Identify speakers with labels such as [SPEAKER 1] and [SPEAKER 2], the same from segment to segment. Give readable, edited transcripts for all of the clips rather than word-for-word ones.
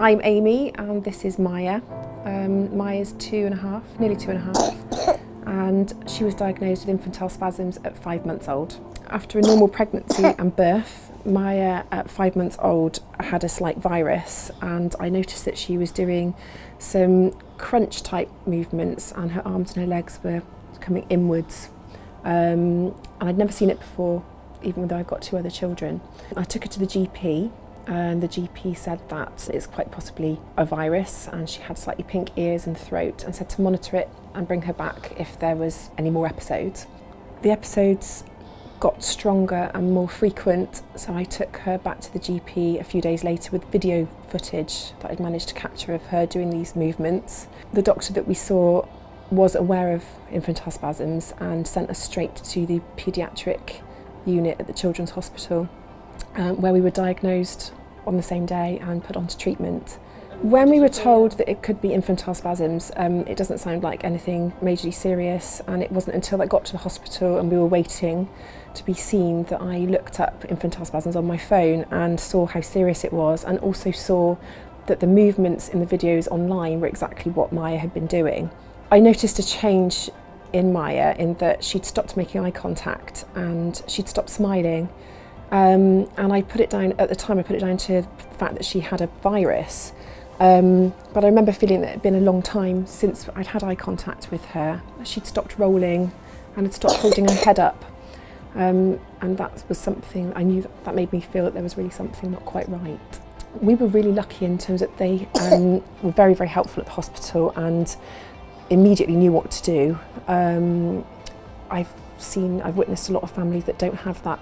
[SPEAKER 1] I'm Amy and this is Maya. Maya's 2.5, nearly 2.5, and she was diagnosed with infantile spasms at 5 months old. After a normal pregnancy and birth, Maya at 5 months old had a slight virus, and I noticed that she was doing some crunch type movements and her arms and her legs were coming inwards. And I'd never seen it before, even though I've got 2 other children. I took her to the GP, and the GP said that it's quite possibly a virus, and she had slightly pink ears and throat, and said to monitor it and bring her back if there was any more episodes. The episodes got stronger and more frequent, so I took her back to the GP a few days later with video footage that I'd managed to capture of her doing these movements. The doctor that we saw was aware of infantile spasms and sent us straight to the paediatric unit at the Children's Hospital, where we were diagnosed on the same day and put onto treatment. When we were told that it could be infantile spasms, it doesn't sound like anything majorly serious, and it wasn't until I got to the hospital and we were waiting to be seen that I looked up infantile spasms on my phone and saw how serious it was, and also saw that the movements in the videos online were exactly what Maya had been doing. I noticed a change in Maya in that she'd stopped making eye contact and she'd stopped smiling. And I put it down, at the time I put it down to the fact that she had a virus. But I remember feeling that it had been a long time since I'd had eye contact with her. She'd stopped rolling and had stopped holding her head up. And that was something, I knew that made me feel that there was really something not quite right. We were really lucky in terms that they were very, very helpful at the hospital and immediately knew what to do. I've witnessed a lot of families that don't have that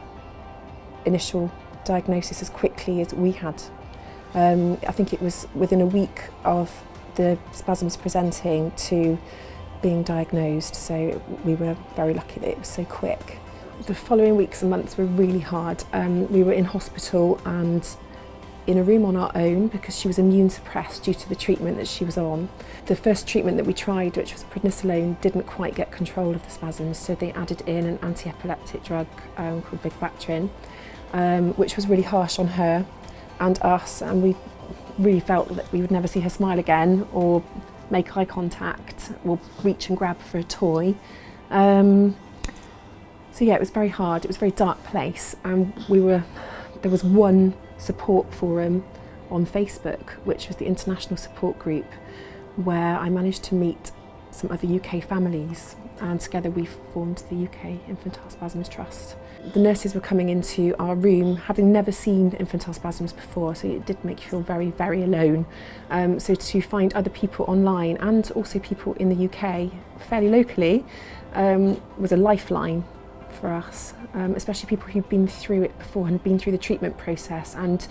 [SPEAKER 1] initial diagnosis as quickly as we had. I think it was within a week of the spasms presenting to being diagnosed, so we were very lucky that it was so quick. The following weeks and months were really hard. We were in hospital and in a room on our own because she was immune suppressed due to the treatment that she was on. The first treatment that we tried, which was prednisolone, didn't quite get control of the spasms, so they added in an anti-epileptic drug called Vigabatrin, which was really harsh on her and us, and we really felt that we would never see her smile again or make eye contact or reach and grab for a toy. So yeah, it was very hard. It was a very dark place, and there was one support forum on Facebook, which was the international support group, where I managed to meet some other UK families, and together we formed the UK Infantile Spasms Trust. The nurses were coming into our room having never seen infantile spasms before, so it did make you feel very, very alone. So to find other people online and also people in the UK fairly locally was a lifeline for us, especially people who'd been through it before and been through the treatment process and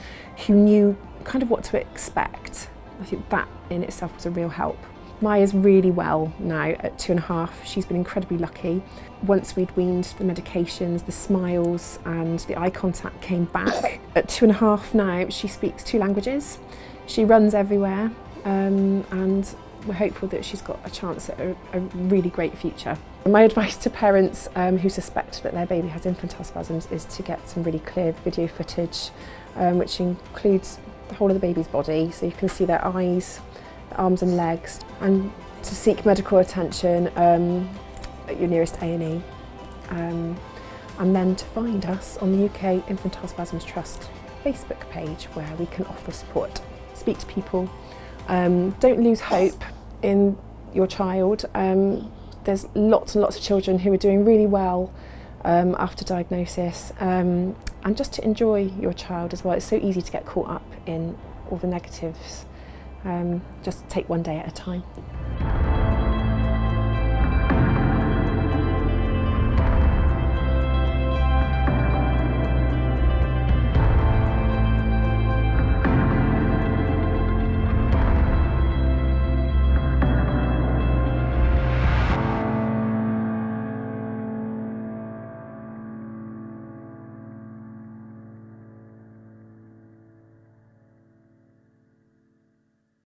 [SPEAKER 1] who knew kind of what to expect. I think that in itself was a real help. Maya's really well now at 2.5. She's been incredibly lucky. Once we'd weaned the medications, the smiles and the eye contact came back. At 2.5 now, she speaks 2 languages. She runs everywhere, and we're hopeful that she's got a chance at a really great future. My advice to parents who suspect that their baby has infantile spasms is to get some really clear video footage, which includes the whole of the baby's body, so you can see their eyes, their arms and legs, and to seek medical attention at your nearest A&E, and then to find us on the UK Infantile Spasms Trust Facebook page, where we can offer support, speak to people. Don't lose hope in your child. There's lots and lots of children who are doing really well after diagnosis, and just to enjoy your child as well. It's so easy to get caught up in all the negatives. Just take one day at a time.